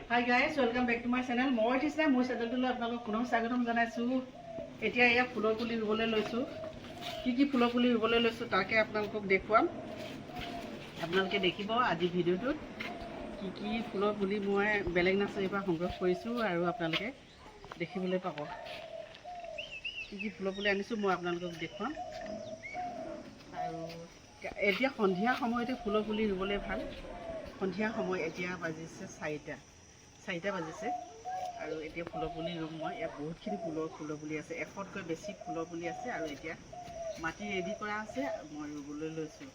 High guys, welcome back to my channel. মই তৃষ্ণা, মোৰ চেনেলটোলৈ আপোনালোকক পুনৰ স্বাগতম জনাইছোঁ। এতিয়া এয়া ফুলৰ পুলি ৰুবলৈ লৈছোঁ। কি ফুলৰ পুলি ৰুবলৈ লৈছোঁ তাকে আপোনালোকক দেখুৱাম। আপোনালোকে দেখিব আজি ভিডিঅ'টোত কি ফুলৰ পুলি মই বেলেগ নাৰ্চাৰীৰ পৰা সংগ্ৰহ কৰিছোঁ আৰু আপোনালোকে দেখিবলৈ পাব। কি ফুলৰ পুলি আনিছোঁ মই আপোনালোকক দেখুৱাম। আৰু এতিয়া সন্ধিয়া সময়তে ফুলৰ পুলি ৰুবলৈ ভাল। সন্ধিয়া সময় এতিয়া বাজিছে 4টা বাজিছে আৰু এতিয়া ফুলৰ পুলি ৰুম মই। ইয়াত বহুতখিনি ফুলৰ পুলি আছে, 100তকৈ বেছি ফুলৰ পুলি আছে আৰু এতিয়া মাটি ৰেডি কৰা আছে, মই ৰুবলৈ লৈছোঁ।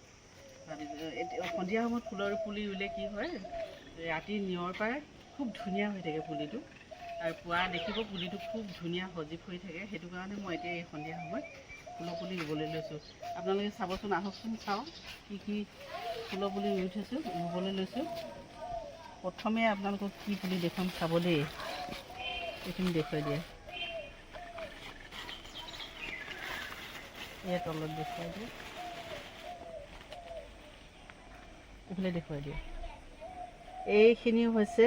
সন্ধিয়া সময়ত ফুলৰ পুলি ৰুলে কি হয়, ৰাতি নিয়ৰ পায় খুব ধুনীয়া হৈ থাকে পুলিটো, আৰু পুৱা দেখিব পুলিটো খুব ধুনীয়া সজীৱ হৈ থাকে। সেইটো কাৰণে মই এতিয়া এই সন্ধিয়া সময়ত ফুলৰ পুলি ৰুবলৈ লৈছোঁ। আপোনালোকে চাবচোন, আহকচোন চাওঁ কি ফুলৰ পুলি ৰুবলৈ লৈছোঁ। প্ৰথমে আপোনালোকক কি পুলি দেখুৱাম চাব দেই, এইখিনি দেখুৱাই দিয়ে। ইয়াত তলত দেখুৱাই দিয়ে, এইফালে দেখুৱাই দিয়ে। এইখিনি হৈছে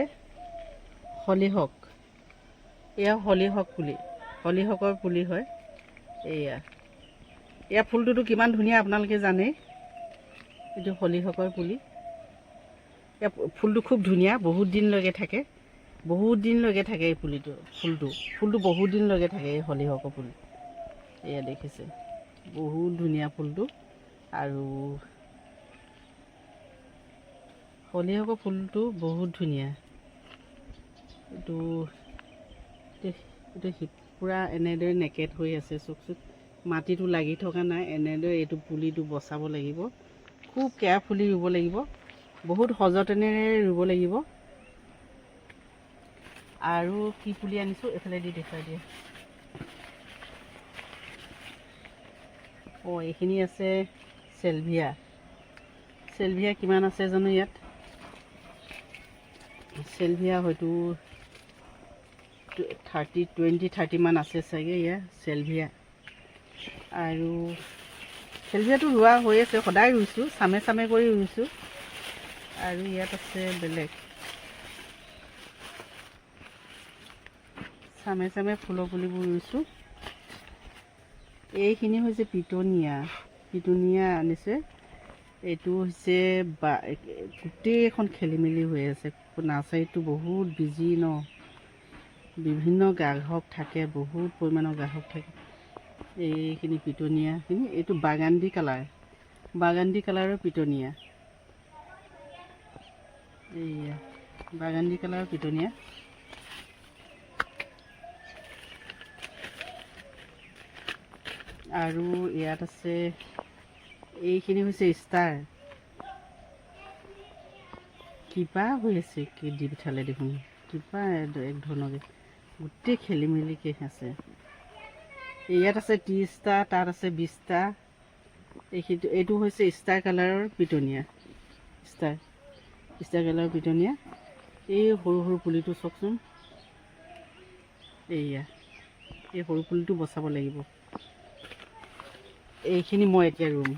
হলিহক। এয়া হলিহক পুলি, হলিহকৰ পুলি হয়। এয়া ফুলটোতো কিমান ধুনীয়া আপোনালোকে জানেই। এইটো হলিহকৰ পুলি। এয়া ফুলটো খুব ধুনীয়া, বহুত দিনলৈকে থাকে, এই ফুলটো বহুত দিনলৈকে থাকে। এই হলিহকৰ পুলি এয়া দেখিছে, বহুত ধুনীয়া ফুলটো। আৰু হলিহকৰ ফুলটো বহুত ধুনীয়া। এইটো পূৰা এনেদৰে নেকেট হৈ আছে, চকচোন মাটিটো লাগি থকা নাই। এনেদৰে এইটো পুলিটো বচাব লাগিব, খুব কেয়াৰফুলি ৰুব লাগিব, বহুত সযতনেৰে ৰুব লাগিব। আৰু কি পুলি আনিছোঁ এইফালে দি দেখুৱাই দিয়ে। এইখিনি আছে চেলভিয়া। কিমান আছে জানো ইয়াত। চেলভিয়া হয়তো 20-30 মান আছে চাগে ইয়াত চেলভিয়া। আৰু চেলভিয়াটো ৰোৱা হৈ আছে, সদায় ৰুইছোঁ, চামে কৰি ৰুইছোঁ। আৰু ইয়াত আছে বেলেগ চামে ফুলৰ পুলিবোৰ ৰুইছোঁ। এইখিনি হৈছে পিটুনিয়া আনিছে। এইটো হৈছে গোটেইখন খেলি মেলি হৈ আছে। নাৰ্চাৰীটো বহুত বিজি ন, বিভিন্ন গ্ৰাহক থাকে, বহুত পৰিমাণৰ গ্ৰাহক থাকে। এইখিনি পিটুনিয়াখিনি, এইটো বাগান্দি কালাৰৰ পিটুনিয়া। এইয়া বাগান্দি কালাৰৰ পিটুনিয়া। আৰু ইয়াত আছে, এইখিনি হৈছে ষ্টাৰ। কিবা হৈ আছে কি দি পঠালে দেখোন, কিবা এক ধৰণকে গোটেই খেলি মেলিকৈ আছে। ইয়াত আছে 30টা, তাত আছে 20টা। এইটো হৈছে ষ্টাৰ কালাৰৰ পিটুনিয়া। ষ্টাৰ কালাৰৰ পিটুনিয়া। এই সৰু পুলিটো চাওকচোন। এই সৰু পুলিটো বচাব লাগিব। এইখিনি মই এতিয়া ৰুম।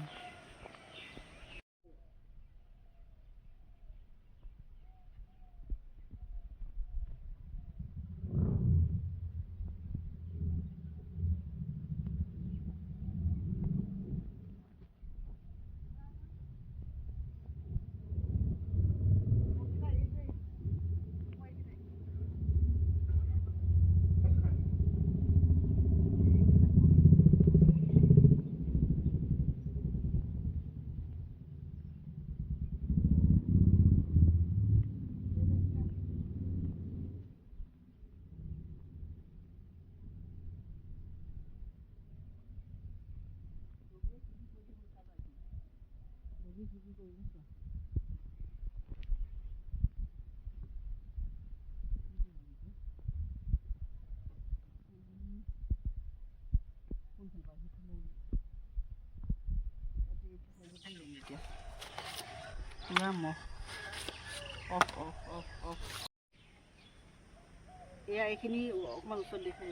এইখিনি অকণমান ওচৰত দেখাই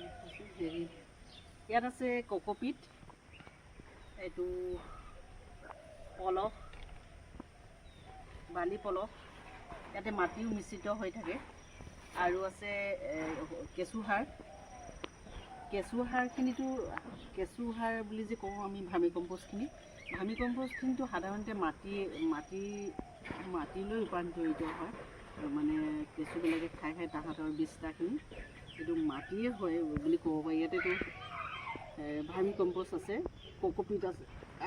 হেৰি, ইয়াত আছে কক'পিট, এইটো পলস, বালি পলস। ইয়াতে মাটিও মিশ্ৰিত হৈ থাকে। আৰু আছে কেঁচুসাৰ। কেঁচুসাৰ বুলি যে কওঁ আমি ভাৰ্মি কম্পষ্টখিনিতো সাধাৰণতে মাটিলৈ ৰূপান্তৰিত হয়। মানে কেঁচুবিলাকে খাই তাহাঁতৰ বিষ্ঠাখিনি এইটো মাটিয়ে হয় বুলি ক'ব পাৰি। ইয়াতেতো ভাৰ্মি কম্পষ্ট আছে, কোকোপিট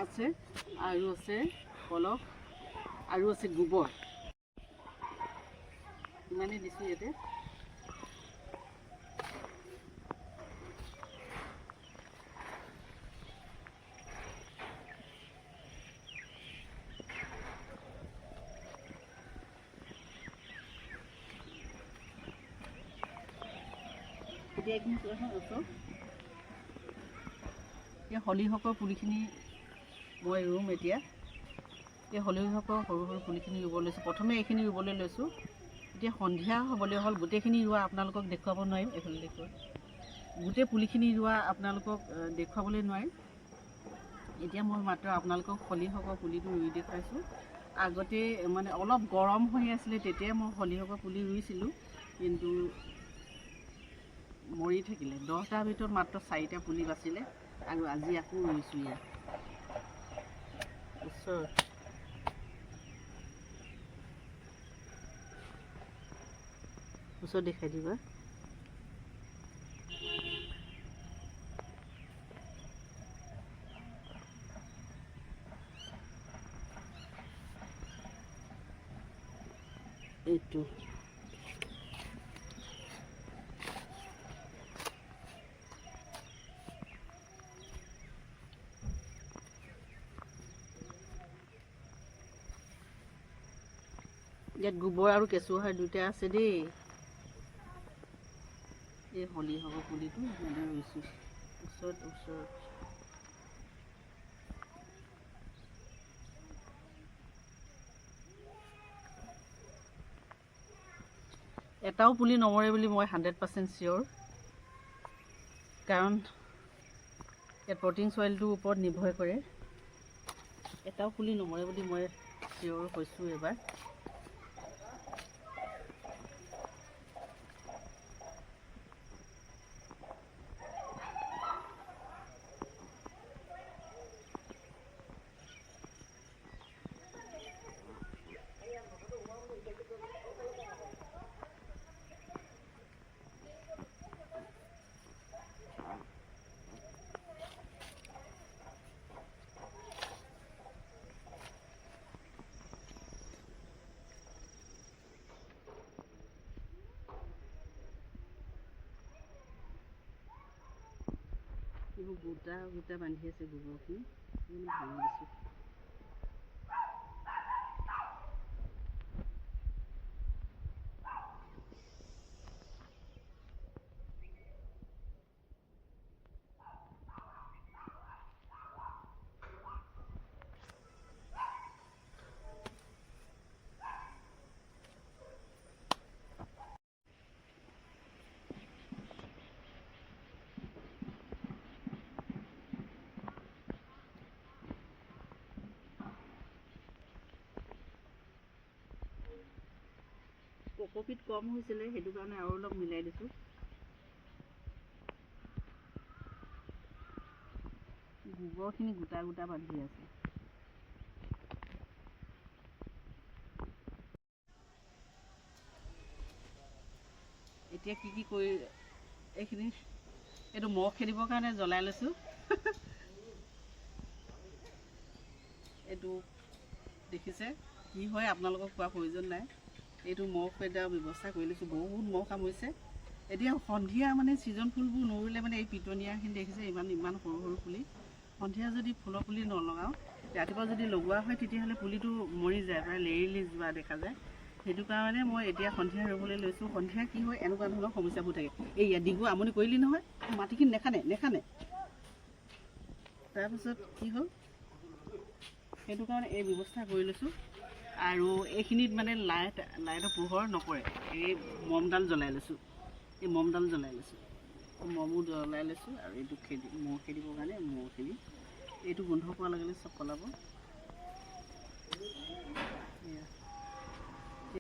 আছে আৰু আছে পলস আৰু আছে গোবৰ। ইমানেই দিছোঁ ইয়াতে। এতিয়া এইখিনি এতিয়া হলিহকৰ পুলিখিনি মই ৰুম। এতিয়া এই হলিহকৰ সৰু সৰু পুলিখিনি ৰুব লৈছোঁ। প্ৰথমে এইখিনি ৰুবলৈ লৈছোঁ। এতিয়া সন্ধিয়া হ'বলৈ হ'ল, গোটেইখিনি ৰোৱা আপোনালোকক দেখুৱাব নোৱাৰিম। এইফালে দেখুৱাম, গোটেই পুলিখিনি ৰোৱা আপোনালোকক দেখুৱাবলৈ নোৱাৰিম। এতিয়া মই মাত্ৰ আপোনালোকক হলিহকৰ পুলিটো ৰুই দেখুৱাইছোঁ। আগতে মানে অলপ গৰম হৈ আছিলে, তেতিয়াই মই হলিহকৰ পুলি ৰুইছিলোঁ, কিন্তু মৰি থাকিলে। 10টাৰ ভিতৰত মাত্ৰ 4টা পুলি বাচিলে আৰু আজি আকৌ ৰুইছোঁ ইয়াত ওচৰত দেখাই দিবা। এইটো ইয়াত গোবৰ আৰু কেঁচুসাৰ দুয়োটা আছে দেই। এই হলিহকৰ পুলিটো মানে ৰুইছোঁ ওচৰত। এটাও পুলি নমৰে বুলি মই 100% চিয়'ৰ, কাৰণ ইয়াত প্ৰটিন চইলটোৰ ওপৰত নিৰ্ভৰ কৰে। এটাও পুলি নমৰে বুলি মই চিয়'ৰ হৈছোঁ এবাৰ। এইবোৰ গোটা বান্ধি আছে গোবৰখিনি, ভাঙি দিছোঁ। কোকোপিট কম হৈছিলে, সেইটো কাৰণে আৰু অলপ মিলাই দিছোঁ। গোবৰখিনি গোটা বান্ধি আছে। এতিয়া কি কৰি এইটো মহ খেদিবৰ কাৰণে জ্বলাই লৈছোঁ। এইটো দেখিছে কি হয়, আপোনালোকক কোৱাৰ প্ৰয়োজন নাই। এইটো মহ খেদাৰ ব্যৱস্থা কৰি লৈছোঁ। বহুত মহ কামুৰিছে। এতিয়া সন্ধিয়া মানে ছিজন ফুলবোৰ নৰুলে মানে এই পিটনিয়াখিনি দেখিছে, ইমান সৰু সৰু পুলি। সন্ধিয়া যদি ফুলৰ পুলি নলগাওঁ, ৰাতিপুৱা যদি লগোৱা হয়, তেতিয়াহ'লে পুলিটো মৰি যায়, প্ৰায় লেৰেলি যোৱা দেখা যায়। সেইটো কাৰণে মই এতিয়া সন্ধিয়া ৰুবলৈ লৈছোঁ। সন্ধিয়া কি হয়, এনেকুৱা ধৰণৰ সমস্যাবোৰ থাকে। এই ডিগু আমনি কৰিলি নহয়, মাটিখিনি নেখানে। তাৰপিছত কি হ'ল, সেইটো কাৰণে এই ব্যৱস্থা কৰি লৈছোঁ। আৰু এইখিনিত মানে লাইটৰ পোহৰ নপৰে। এই মমডাল জ্বলাই লৈছোঁ। মমো জ্বলাই লৈছোঁ। আৰু এইটো মহ খেদিবৰ কাৰণে মহখিনি এইটো গোন্ধ পোৱাৰ লগে লগে চব পলাব।